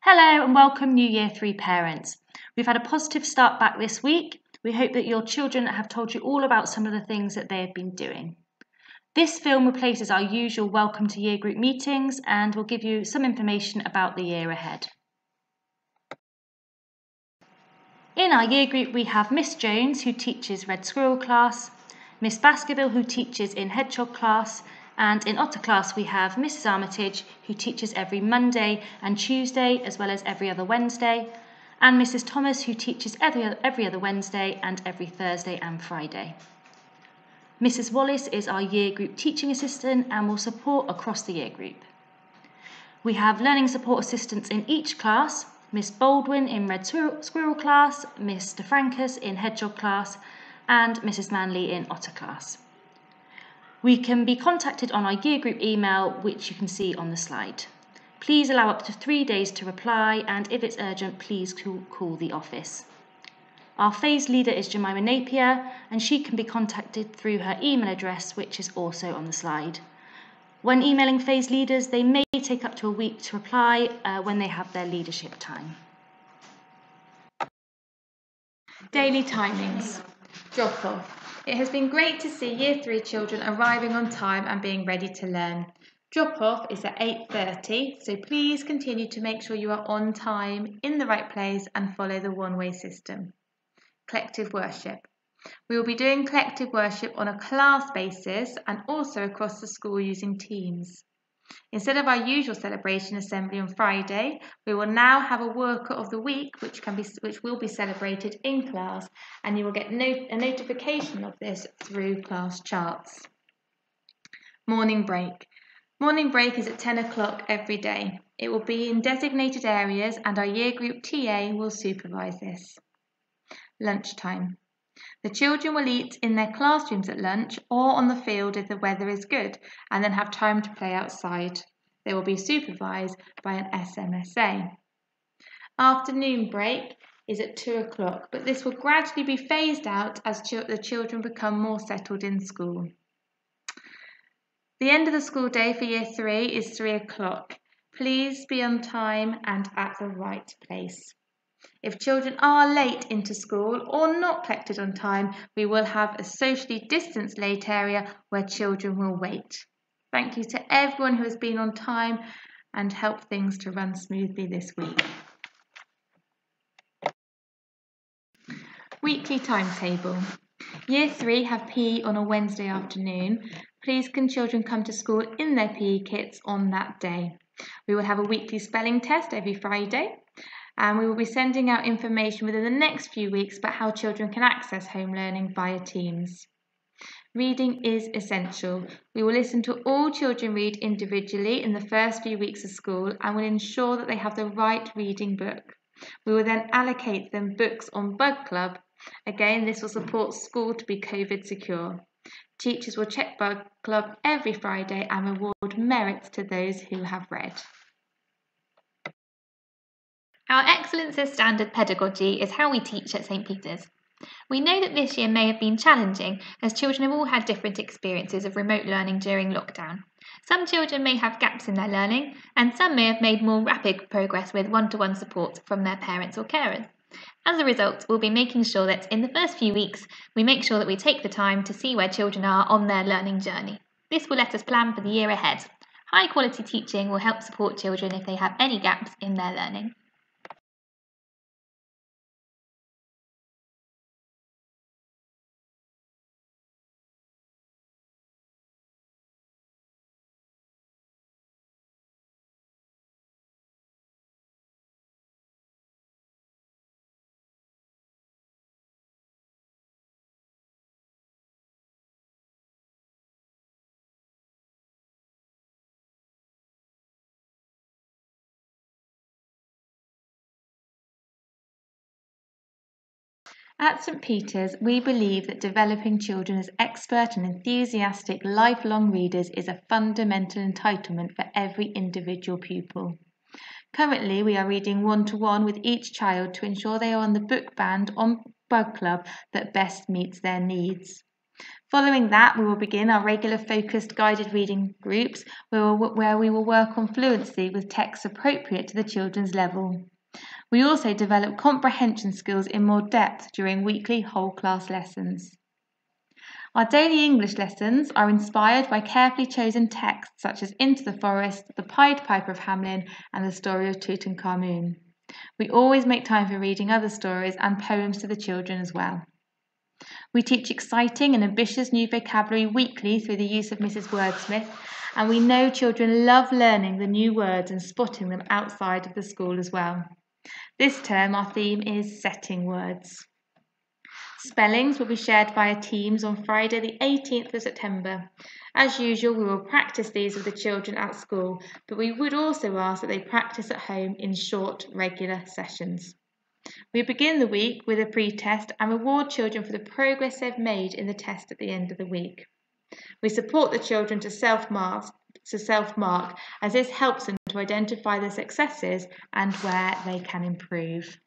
Hello and welcome new Year 3 parents. We've had a positive start back this week. We hope that your children have told you all about some of the things that they have been doing. This film replaces our usual welcome to year group meetings and will give you some information about the year ahead. In our year group we have Miss Jones, who teaches Red Squirrel class, Miss Baskerville, who teaches in Hedgehog class, and in Otter class we have Mrs Armitage, who teaches every Monday and Tuesday as well as every other Wednesday, and Mrs Thomas, who teaches every other Wednesday and every Thursday and Friday. Mrs Wallace is our year group teaching assistant and will support across the year group. We have learning support assistants in each class: Miss Baldwin in Red Squirrel class, Miss DeFrancus in Hedgehog class, and Mrs Manley in Otter class. We can be contacted on our year group email, which you can see on the slide. Please allow up to 3 days to reply, and if it's urgent, please call the office. Our phase leader is Jemima Napier, and she can be contacted through her email address, which is also on the slide. When emailing phase leaders, they may take up to a week to reply when they have their leadership time. Daily timings. Drop off. It has been great to see Year 3 children arriving on time and being ready to learn. Drop off is at 8:30, so please continue to make sure you are on time, in the right place, and follow the one-way system. Collective worship. We will be doing collective worship on a class basis and also across the school using teams. Instead of our usual celebration assembly on Friday, we will now have a worker of the week which will be celebrated in class, and you will get a notification of this through class charts. Morning break. Morning break is at 10 o'clock every day. It will be in designated areas and our year group TA will supervise this. Lunchtime. The children will eat in their classrooms at lunch or on the field if the weather is good, and then have time to play outside. They will be supervised by an SMSA. Afternoon break is at 2 o'clock, but this will gradually be phased out as the children become more settled in school. The end of the school day for Year 3 is 3 o'clock. Please be on time and at the right place. If children are late into school or not collected on time, we will have a socially distanced late area where children will wait. Thank you to everyone who has been on time and helped things to run smoothly this week. Weekly timetable. Year 3 have PE on a Wednesday afternoon. Please can children come to school in their PE kits on that day. We will have a weekly spelling test every Friday, and we will be sending out information within the next few weeks about how children can access home learning via Teams. Reading is essential. We will listen to all children read individually in the first few weeks of school and will ensure that they have the right reading book. We will then allocate them books on Bug Club. Again, this will support school to be COVID secure. Teachers will check Bug Club every Friday and reward merits to those who have read. Our Excellence as Standard pedagogy is how we teach at St Peter's. We know that this year may have been challenging as children have all had different experiences of remote learning during lockdown. Some children may have gaps in their learning, and some may have made more rapid progress with one-to-one support from their parents or carers. As a result, we'll be making sure that in the first few weeks, we make sure that we take the time to see where children are on their learning journey. This will let us plan for the year ahead. High-quality teaching will help support children if they have any gaps in their learning. At St Peter's, we believe that developing children as expert and enthusiastic lifelong readers is a fundamental entitlement for every individual pupil. Currently, we are reading one-to-one with each child to ensure they are on the book band on Bug Club that best meets their needs. Following that, we will begin our regular focused guided reading groups where we will work on fluency with texts appropriate to the children's level. We also develop comprehension skills in more depth during weekly whole class lessons. Our daily English lessons are inspired by carefully chosen texts such as Into the Forest, The Pied Piper of Hamelin, and The Story of Tutankhamun. We always make time for reading other stories and poems to the children as well. We teach exciting and ambitious new vocabulary weekly through the use of Mrs. Wordsmith, and we know children love learning the new words and spotting them outside of the school as well. This term our theme is setting words. Spellings will be shared via Teams on Friday the 18th of September. As usual, we will practice these with the children at school, but we would also ask that they practice at home in short, regular sessions. We begin the week with a pre-test and reward children for the progress they've made in the test at the end of the week. We support the children to self-mark as this helps them to identify their successes and where they can improve.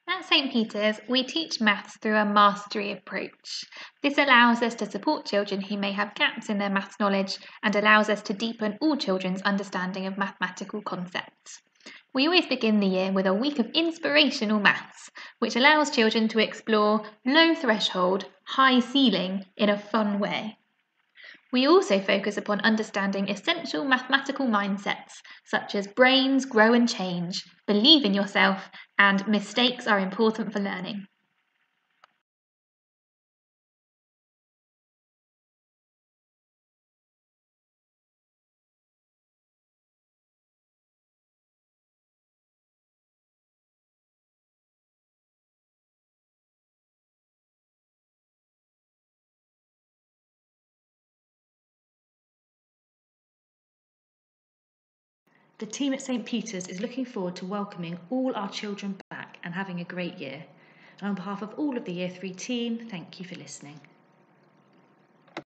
At St. Peter's, we teach maths through a mastery approach. This allows us to support children who may have gaps in their maths knowledge and allows us to deepen all children's understanding of mathematical concepts. We always begin the year with a week of inspirational maths, which allows children to explore low threshold, high ceiling in a fun way. We also focus upon understanding essential mathematical mindsets, such as brains grow and change, believe in yourself, and mistakes are important for learning. The team at St. Peter's is looking forward to welcoming all our children back and having a great year. And on behalf of all of the Year 3 team, thank you for listening.